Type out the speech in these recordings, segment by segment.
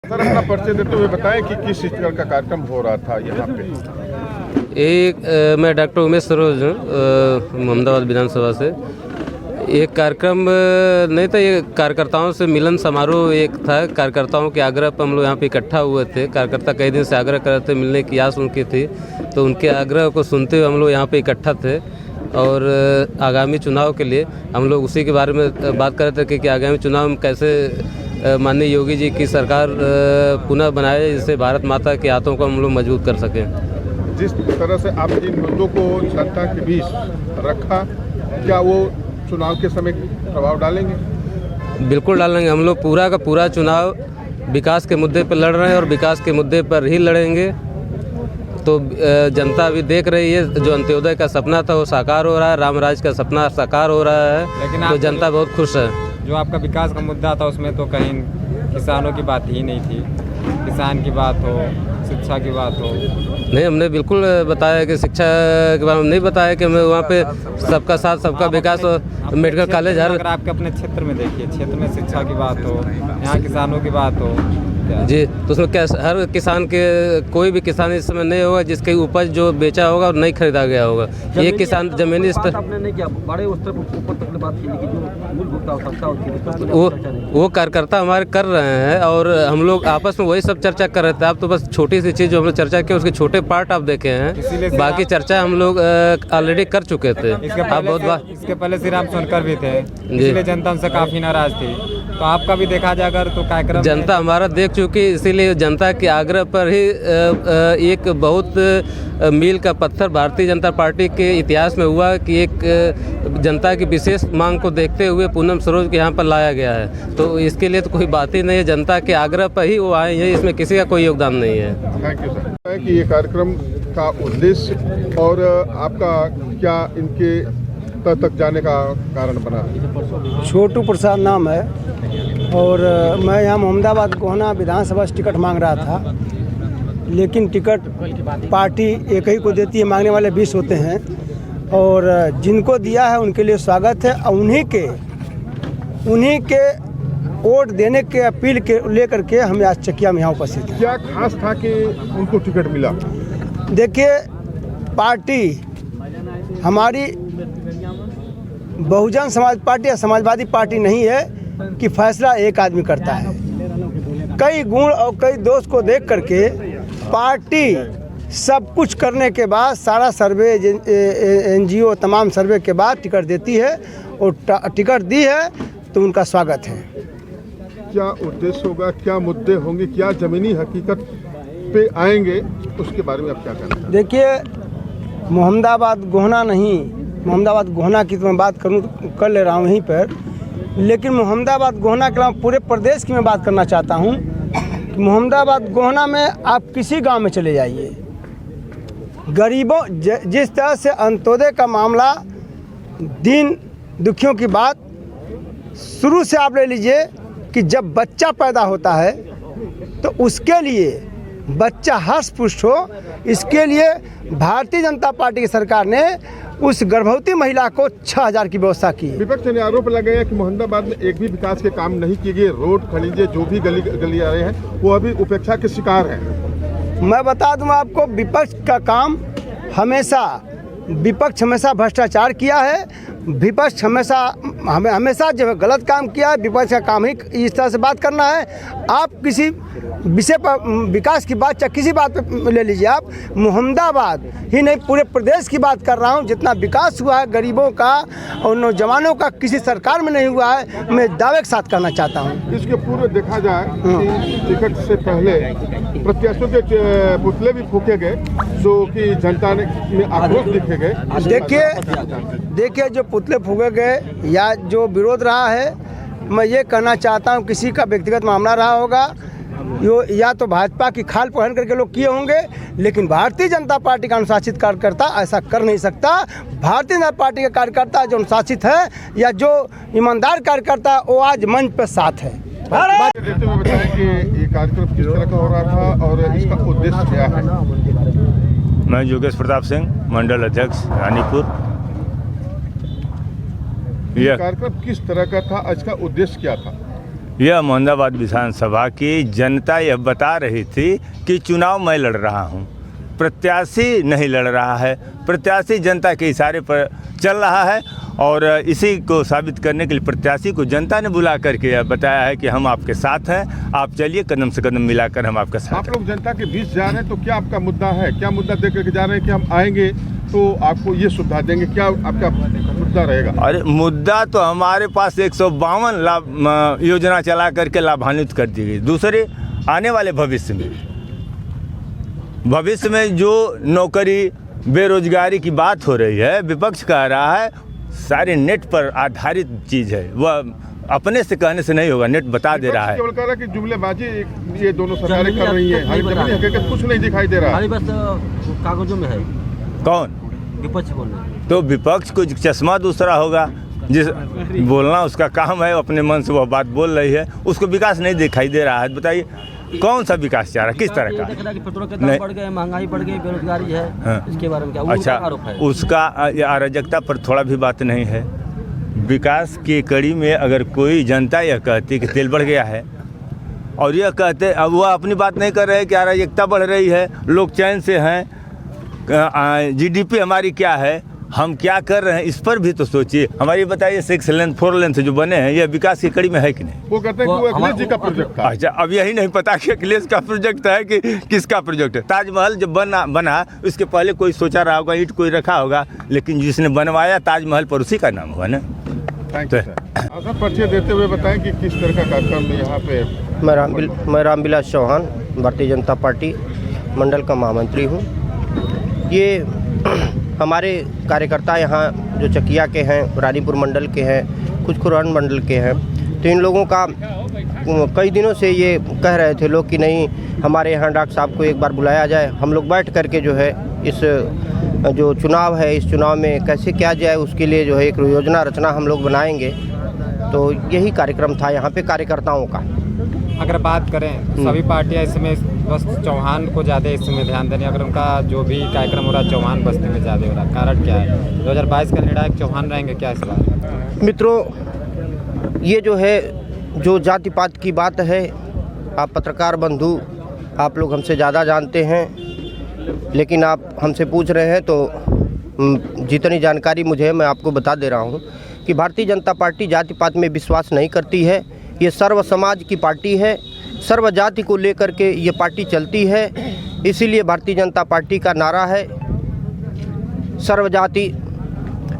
Sir, अपना परिचय देते हुए बताएं कि किस तरह का कार्यक्रम हो रहा था यहाँ पे। मैं डॉक्टर उमेश सरोज हूँ, मोहम्मदाबाद विधानसभा से। एक कार्यक्रम नहीं था, ये कार्यकर्ताओं से मिलन समारोह एक था। कार्यकर्ताओं के आग्रह पर हम लोग यहाँ पे इकट्ठा हुए थे। कार्यकर्ता कई दिन से आग्रह कर रहे थे, मिलने की आस उनकी थी, तो उनके आग्रह को सुनते हुए हम लोग यहाँ पे इकट्ठा थे। और आगामी चुनाव के लिए हम लोग उसी के बारे में बात कर रहे थे कि आगामी चुनाव में कैसे माननीय योगी जी की सरकार पुनः बनाए, जिससे भारत माता के हाथों को हम लोग मजबूत कर सकें। जिस तरह से आप जिन मुद्दों को जनता के बीच रखा, क्या वो चुनाव के समय प्रभाव डालेंगे? बिल्कुल डालेंगे। हम लोग पूरा का पूरा चुनाव विकास के मुद्दे पर लड़ रहे हैं और विकास के मुद्दे पर ही लड़ेंगे। तो जनता अभी देख रही है, जो अंत्योदय का सपना था वो साकार हो रहा है, रामराज का सपना साकार हो रहा है, लेकिन तो जनता बहुत खुश है। जो आपका विकास का मुद्दा था उसमें तो कहीं किसानों की बात ही नहीं थी। किसान की बात हो, शिक्षा की बात हो, नहीं, हमने बिल्कुल बताया कि शिक्षा के बारे में नहीं बताया कि हमें वहाँ पे सबका साथ सबका विकास और मेडिकल कॉलेज हर अगर आपके अपने क्षेत्र में देखिए, क्षेत्र में शिक्षा की बात हो, यहाँ किसानों की बात हो जी, तो उसमें क्या हर किसान के, कोई भी किसान इस समय नहीं होगा जिसकी उपज जो बेचा होगा और नहीं खरीदा गया होगा। ये किसान जमीनी स्तर आपने नहीं किया, बड़े स्तर पर ऊपर तक बात की, लेकिन जो मूलभूत आवश्यकता होती है वो कार्यकर्ता हमारे कर रहे हैं और हम लोग आपस में वही सब चर्चा कर रहे थे। आप तो बस छोटी सी चीज़ जो हम लोग चर्चा की उसके छोटे पार्ट आप देखे हैं, बाकी चर्चा हम लोग ऑलरेडी कर चुके थे। इसके पहले श्री राम सोनकर भी थे, इसलिए जनता उनसे काफ़ी नाराज थी। तो आपका भी देखा जाए अगर तो कार्यक्रम जनता हमारा देख चुकी, इसीलिए जनता के आग्रह पर ही एक बहुत मील का पत्थर भारतीय जनता पार्टी के इतिहास में हुआ कि एक जनता की विशेष मांग को देखते हुए पूनम सरोज के यहाँ पर लाया गया है। तो इसके लिए तो कोई बात ही नहीं है, जनता के आग्रह पर ही वो आए हैं, इसमें किसी का कोई योगदान नहीं है। Thank you sir. कि ये कार्यक्रम का उद्देश्य और आपका क्या इनके तक जाने का कारण बना? छोटू प्रसाद नाम है और मैं यहाँ मोहम्मदाबाद गोहना विधानसभा से टिकट मांग रहा था, लेकिन टिकट पार्टी एक ही को देती है, मांगने वाले 20 होते हैं और जिनको दिया है उनके लिए स्वागत है। और उन्हीं के वोट देने के अपील के लेकर के हम आज चकिया में यहाँ उपस्थित हैं। क्या खास था कि उनको टिकट मिला? देखिए, पार्टी हमारी बहुजन समाज पार्टी या समाजवादी पार्टी नहीं है कि फैसला एक आदमी करता है। कई गुण और कई दोष को देख करके पार्टी सब कुछ करने के बाद, सारा सर्वे एनजीओ तमाम सर्वे के बाद टिकट देती है और टिकट दी है तो उनका स्वागत है। क्या उद्देश्य होगा, क्या मुद्दे होंगे, क्या जमीनी हकीकत पे आएंगे, उसके बारे में आप क्या कहना? देखिए, मोहम्मदाबाद गोहना नहीं, मोहम्मदाबाद गोहना की तो मैं बात कर ले रहा हूँ यहीं पर, लेकिन मोहम्मदाबाद गोहना के अलावा पूरे प्रदेश की मैं बात करना चाहता हूँ। मोहम्मदाबाद गोहना में आप किसी गांव में चले जाइए, गरीबों जिस तरह से अंत्योदय का मामला, दीन दुखियों की बात शुरू से आप ले लीजिए कि जब बच्चा पैदा होता है तो उसके लिए बच्चा हर्ष पुष्ट हो, इसके लिए भारतीय जनता पार्टी की सरकार ने उस गर्भवती महिला को 6000 की व्यवस्था की। विपक्ष ने आरोप लगाया कि मोहम्मदाबाद में एक भी विकास के काम नहीं किए गए, रोड खलीजे जो भी गली आ रहे हैं वो अभी उपेक्षा के शिकार हैं। मैं बता दूं आपको, विपक्ष का काम विपक्ष हमेशा भ्रष्टाचार किया है, विपक्ष हमेशा जो है गलत काम किया है। विपक्ष का काम ही इस तरह से बात करना है। आप किसी विषय पर, विकास की बात चाहे किसी बात पे ले लीजिए, आप मोहम्मदाबाद ही नहीं पूरे प्रदेश की बात कर रहा हूँ, जितना विकास हुआ है गरीबों का और नौजवानों का किसी सरकार में नहीं हुआ है, मैं दावे के साथ करना चाहता हूँ। इसके पूर्व देखा जाए कि टिकट से पहले प्रत्याशियों के पुतले भी फूके गए, जो कि जनता में आक्रोश दिखे गए। देखिए, जो पुतले फूके गए या जो विरोध रहा है, मैं ये कहना चाहता हूँ किसी का व्यक्तिगत मामला रहा होगा, या तो भाजपा की खाल पहन करके लोग किए होंगे, लेकिन भारतीय जनता पार्टी का अनुशासित कार्यकर्ता ऐसा कर नहीं सकता। भारतीय जनता पार्टी के कार्यकर्ता जो अनुशासित है या जो ईमानदार कार्यकर्ता, वो आज मंच पर साथ है। देते हुए बताएं कि ये कार्यक्रम किस तरह का हो रहा था और इसका उद्देश्य क्या है? मैं योगेश प्रताप सिंह, मंडल अध्यक्ष रानीपुर। ये कार्यक्रम किस तरह का था, आज का उद्देश्य क्या था? यह मोहम्मदाबाद विधानसभा की जनता यह बता रही थी कि चुनाव मैं लड़ रहा हूं, प्रत्याशी नहीं लड़ रहा है। प्रत्याशी जनता के इशारे पर चल रहा है और इसी को साबित करने के लिए प्रत्याशी को जनता ने बुला करके यह बताया है कि हम आपके साथ हैं, आप चलिए कदम से कदम मिलाकर हम आपके साथ आप लोग जनता के बीच जा रहे हैं तो क्या आपका मुद्दा है, क्या मुद्दा दे करके जा रहे हैं कि हम आएंगे तो आपको ये सुविधा देंगे, क्या आपका मुद्दा रहेगा? अरे मुद्दा तो हमारे पास 152 लाभ योजना चला करके लाभान्वित कर दी गई। दूसरे आने वाले भविष्य में जो नौकरी बेरोजगारी की बात हो रही है, विपक्ष कह रहा है सारे नेट पर आधारित चीज़ है, वह अपने से कहने से नहीं होगा, नेट बता दे रहा है। केवल कह रहा है कि जुमलेबाजी ये दोनों सरकारें कर रही हैं, हकीकत कुछ नहीं दिखाई दे रहा है। बस कागजों में है। कौन? विपक्ष बोल रहे हैं। तो विपक्ष को चश्मा दूसरा होगा, जिस बोलना उसका काम है, अपने मन से वह बात बोल रही है, उसको विकास नहीं दिखाई दे रहा है। बताइए कौन सा विकास चाह रहा है, किस तरह का? पेट्रोल के दाम बढ़ गए, महंगाई बढ़ गई, बेरोजगारी है। हाँ। इसके बारे में क्या अच्छा, आरोप है? उसका अराजकता पर थोड़ा भी बात नहीं है। विकास की कड़ी में अगर कोई जनता यह कहती कि तेल बढ़ गया है और यह कहते, अब वह अपनी बात नहीं कर रहे हैं कि अराजकता बढ़ रही है, लोग चैन से हैं, जीडीपी हमारी क्या है, हम क्या कर रहे हैं, इस पर भी तो सोचिए। हमारी बताइए 6 लेन 4 लेन जो बने हैं, यह विकास की कड़ी में है कि नहीं? वो कहते हैं कि वो अखिलेश जी का प्रोजेक्ट था। अच्छा, अब यही नहीं पता कि अखिलेश का प्रोजेक्ट है कि किसका प्रोजेक्ट है। ताजमहल जब बना उसके पहले कोई सोचा रहा होगा, ईंट कोई रखा होगा, लेकिन जिसने बनवाया ताजमहल पर उसी का नाम हुआ ना। Thank you sir. परिचय देते हुए बताएं कि किस तरह का कार्यक्रम यहाँ पे? मैं रामविलास चौहान, भारतीय जनता पार्टी मंडल का महामंत्री हूँ। ये हमारे कार्यकर्ता यहाँ जो चकिया के हैं, रानीपुर मंडल के हैं, कुछ कुरान मंडल के हैं, तो इन लोगों का कई दिनों से ये कह रहे थे लोग कि नहीं, हमारे यहाँ डॉक्टर साहब को एक बार बुलाया जाए, हम लोग बैठ करके जो है इस जो चुनाव है, इस चुनाव में कैसे किया जाए उसके लिए जो है एक योजना रचना हम लोग बनाएंगे। तो यही कार्यक्रम था यहाँ पे कार्यकर्ताओं का। अगर बात करें सभी पार्टियां इसमें बस चौहान को ज़्यादा इसमें ध्यान देने, अगर उनका जो भी कार्यक्रम हो रहा है चौहान बस्ती में ज़्यादा हो रहा है, कारण क्या है? 2022 का निर्णायक चौहान रहेंगे क्या इस बार? मित्रों, ये जो है जो जाति पात की बात है, आप पत्रकार बंधु आप लोग हमसे ज़्यादा जानते हैं, लेकिन आप हमसे पूछ रहे हैं तो जितनी जानकारी मुझे है मैं आपको बता दे रहा हूँ कि भारतीय जनता पार्टी जाति पात में विश्वास नहीं करती है। ये सर्व समाज की पार्टी है, सर्व जाति को लेकर के ये पार्टी चलती है। इसीलिए भारतीय जनता पार्टी का नारा है सर्व जाति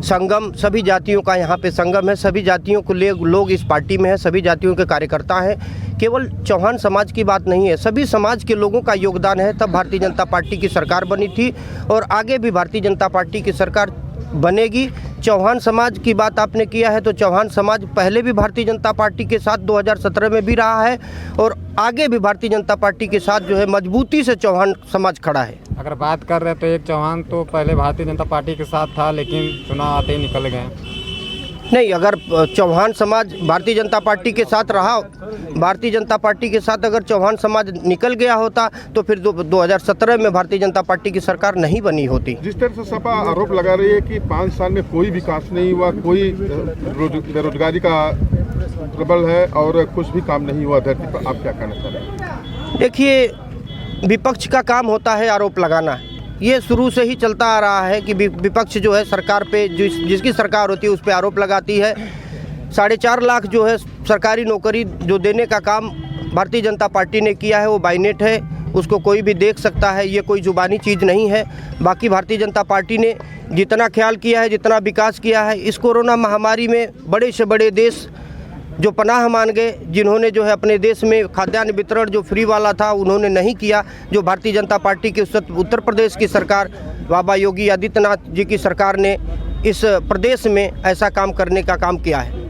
संगम, सभी जातियों का यहाँ पे संगम है, सभी जातियों को ले लोग इस पार्टी में है, सभी जातियों के कार्यकर्ता हैं। केवल चौहान समाज की बात नहीं है, सभी समाज के लोगों का योगदान है, तब भारतीय जनता पार्टी की सरकार बनी थी और आगे भी भारतीय जनता पार्टी की सरकार बनेगी। चौहान समाज की बात आपने किया है तो चौहान समाज पहले भी भारतीय जनता पार्टी के साथ 2017 में भी रहा है और आगे भी भारतीय जनता पार्टी के साथ जो है मजबूती से चौहान समाज खड़ा है। अगर बात कर रहे हैं तो एक चौहान तो पहले भारतीय जनता पार्टी के साथ था, लेकिन चुनाव आते ही निकल गए। नहीं, अगर चौहान समाज भारतीय जनता पार्टी के साथ रहा, भारतीय जनता पार्टी के साथ अगर चौहान समाज निकल गया होता तो फिर 2017 में भारतीय जनता पार्टी की सरकार नहीं बनी होती। जिस तरह से सपा आरोप लगा रही है कि 5 साल में कोई विकास नहीं हुआ, कोई बेरोजगारी का प्रबल है और कुछ भी काम नहीं हुआ धरती पर, आप क्या कहना चाह रहे हैं? देखिए, विपक्ष का काम होता है आरोप लगाना। ये शुरू से ही चलता आ रहा है कि विपक्ष जो है सरकार पे जिसकी सरकार होती है उस पे आरोप लगाती है। 4.5 लाख जो है सरकारी नौकरी जो देने का काम भारतीय जनता पार्टी ने किया है वो बाइनेट है, उसको कोई भी देख सकता है, ये कोई जुबानी चीज़ नहीं है। बाकी भारतीय जनता पार्टी ने जितना ख्याल किया है, जितना विकास किया है, इस कोरोना महामारी में बड़े से बड़े देश जो पनाह मान गए, जिन्होंने जो है अपने देश में खाद्यान्न वितरण जो फ्री वाला था उन्होंने नहीं किया, जो भारतीय जनता पार्टी की उत्तर प्रदेश की सरकार बाबा योगी आदित्यनाथ जी की सरकार ने इस प्रदेश में ऐसा काम करने का काम किया है।